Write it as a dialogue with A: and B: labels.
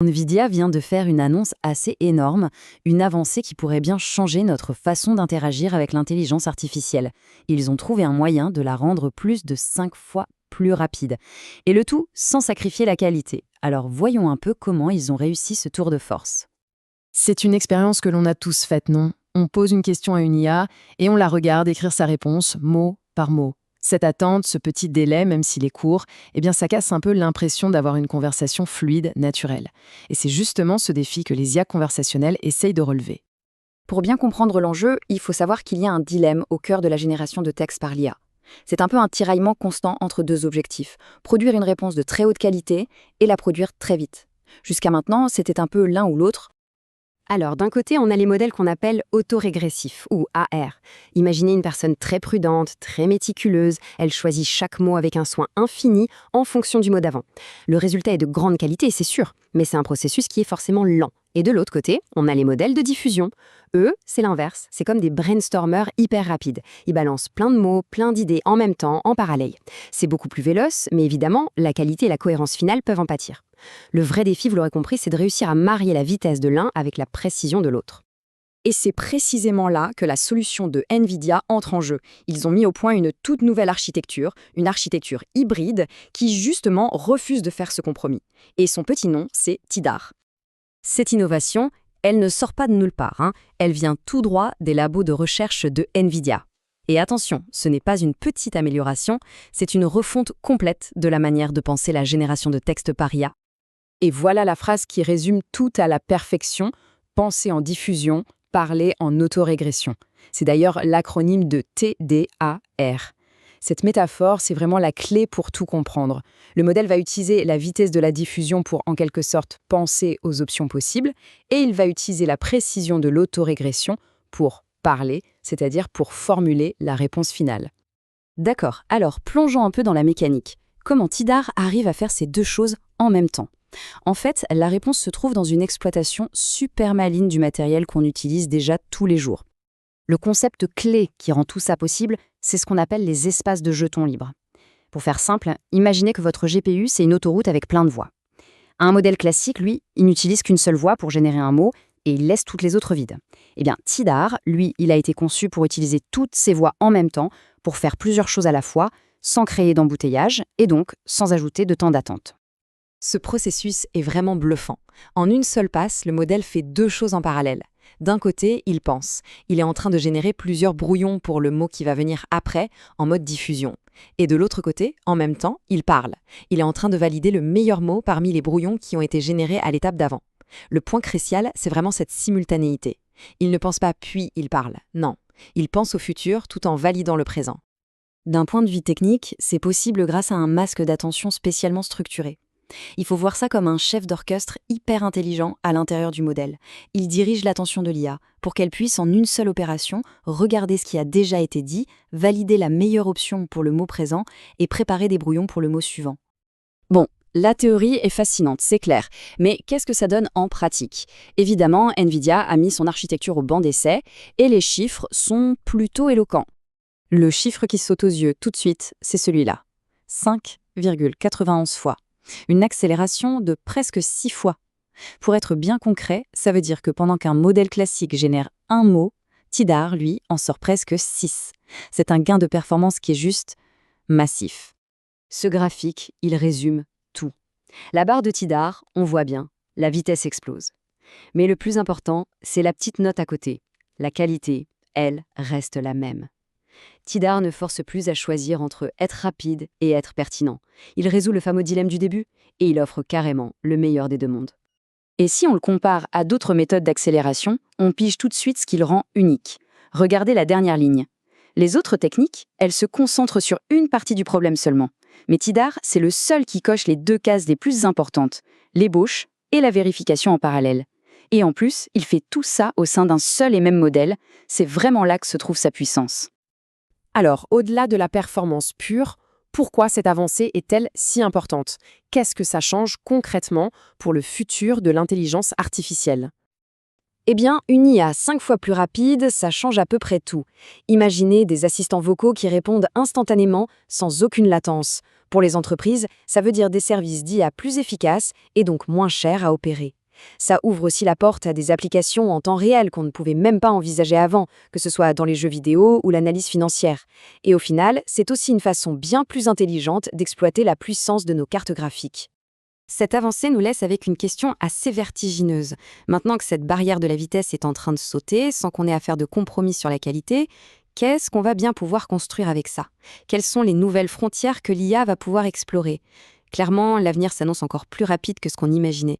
A: Nvidia vient de faire une annonce assez énorme, une avancée qui pourrait bien changer notre façon d'interagir avec l'intelligence artificielle. Ils ont trouvé un moyen de la rendre plus de 5 fois plus rapide. Et le tout sans sacrifier la qualité. Alors voyons un peu comment ils ont réussi ce tour de force.
B: C'est une expérience que l'on a tous faite, non? On pose une question à une IA et on la regarde écrire sa réponse mot par mot. Cette attente, ce petit délai, même s'il est court, eh bien ça casse un peu l'impression d'avoir une conversation fluide, naturelle. Et c'est justement ce défi que les IA conversationnelles essayent de relever.
C: Pour bien comprendre l'enjeu, il faut savoir qu'il y a un dilemme au cœur de la génération de texte par l'IA. C'est un peu un tiraillement constant entre deux objectifs, produire une réponse de très haute qualité et la produire très vite. Jusqu'à maintenant, c'était un peu l'un ou l'autre.
D: Alors, d'un côté, on a les modèles qu'on appelle autorégressifs, ou AR. Imaginez une personne très prudente, très méticuleuse, elle choisit chaque mot avec un soin infini en fonction du mot d'avant. Le résultat est de grande qualité, c'est sûr, mais c'est un processus qui est forcément lent. Et de l'autre côté, on a les modèles de diffusion. Eux, c'est l'inverse, c'est comme des brainstormers hyper rapides. Ils balancent plein de mots, plein d'idées en même temps, en parallèle. C'est beaucoup plus véloce, mais évidemment, la qualité et la cohérence finale peuvent en pâtir. Le vrai défi, vous l'aurez compris, c'est de réussir à marier la vitesse de l'un avec la précision de l'autre.
C: Et c'est précisément là que la solution de Nvidia entre en jeu. Ils ont mis au point une toute nouvelle architecture, une architecture hybride, qui justement refuse de faire ce compromis. Et son petit nom, c'est TIDAR. Cette innovation, elle ne sort pas de nulle part, Elle vient tout droit des labos de recherche de Nvidia. Et attention, ce n'est pas une petite amélioration, c'est une refonte complète de la manière de penser la génération de texte par IA.
B: Et voilà la phrase qui résume tout à la perfection: penser en diffusion, parler en autorégression. C'est d'ailleurs l'acronyme de TDAR. Cette métaphore, c'est vraiment la clé pour tout comprendre. Le modèle va utiliser la vitesse de la diffusion pour, en quelque sorte, penser aux options possibles, et il va utiliser la précision de l'autorégression pour parler, c'est-à-dire pour formuler la réponse finale.
C: D'accord, alors plongeons un peu dans la mécanique. Comment TIDAR arrive à faire ces deux choses en même temps ? En fait, la réponse se trouve dans une exploitation super maligne du matériel qu'on utilise déjà tous les jours. Le concept clé qui rend tout ça possible, c'est ce qu'on appelle les espaces de jetons libres. Pour faire simple, imaginez que votre GPU, c'est une autoroute avec plein de voies. Un modèle classique, lui, il n'utilise qu'une seule voie pour générer un mot et il laisse toutes les autres vides. Eh bien, TIDAR, lui, il a été conçu pour utiliser toutes ces voies en même temps, pour faire plusieurs choses à la fois, sans créer d'embouteillage et donc sans ajouter de temps d'attente. Ce processus est vraiment bluffant. En une seule passe, le modèle fait deux choses en parallèle. D'un côté, il pense. Il est en train de générer plusieurs brouillons pour le mot qui va venir après, en mode diffusion. Et de l'autre côté, en même temps, il parle. Il est en train de valider le meilleur mot parmi les brouillons qui ont été générés à l'étape d'avant. Le point crucial, c'est vraiment cette simultanéité. Il ne pense pas puis il parle. Non. Il pense au futur tout en validant le présent. D'un point de vue technique, c'est possible grâce à un masque d'attention spécialement structuré. Il faut voir ça comme un chef d'orchestre hyper intelligent à l'intérieur du modèle. Il dirige l'attention de l'IA pour qu'elle puisse en une seule opération regarder ce qui a déjà été dit, valider la meilleure option pour le mot présent et préparer des brouillons pour le mot suivant. Bon, la théorie est fascinante, c'est clair, mais qu'est-ce que ça donne en pratique ? Évidemment, Nvidia a mis son architecture au banc d'essai et les chiffres sont plutôt éloquents. Le chiffre qui saute aux yeux tout de suite, c'est celui-là. 5,91 fois. Une accélération de presque 6 fois. Pour être bien concret, ça veut dire que pendant qu'un modèle classique génère un mot, TIDAR, lui, en sort presque 6. C'est un gain de performance qui est juste massif. Ce graphique, il résume tout. La barre de TIDAR, on voit bien, la vitesse explose. Mais le plus important, c'est la petite note à côté. La qualité, elle, reste la même. TIDAR ne force plus à choisir entre être rapide et être pertinent. Il résout le fameux dilemme du début et il offre carrément le meilleur des deux mondes. Et si on le compare à d'autres méthodes d'accélération, on pige tout de suite ce qui le rend unique. Regardez la dernière ligne. Les autres techniques, elles se concentrent sur une partie du problème seulement. Mais TIDAR, c'est le seul qui coche les deux cases les plus importantes, l'ébauche et la vérification en parallèle. Et en plus, il fait tout ça au sein d'un seul et même modèle. C'est vraiment là que se trouve sa puissance.
B: Alors, au-delà de la performance pure, pourquoi cette avancée est-elle si importante? Qu'est-ce que ça change concrètement pour le futur de l'intelligence artificielle?
D: Eh bien, une IA 5 fois plus rapide, ça change à peu près tout. Imaginez des assistants vocaux qui répondent instantanément, sans aucune latence. Pour les entreprises, ça veut dire des services d'IA plus efficaces et donc moins chers à opérer. Ça ouvre aussi la porte à des applications en temps réel qu'on ne pouvait même pas envisager avant, que ce soit dans les jeux vidéo ou l'analyse financière. Et au final, c'est aussi une façon bien plus intelligente d'exploiter la puissance de nos cartes graphiques.
C: Cette avancée nous laisse avec une question assez vertigineuse. Maintenant que cette barrière de la vitesse est en train de sauter, sans qu'on ait à faire de compromis sur la qualité, qu'est-ce qu'on va bien pouvoir construire avec ça? Quelles sont les nouvelles frontières que l'IA va pouvoir explorer? Clairement, l'avenir s'annonce encore plus rapide que ce qu'on imaginait.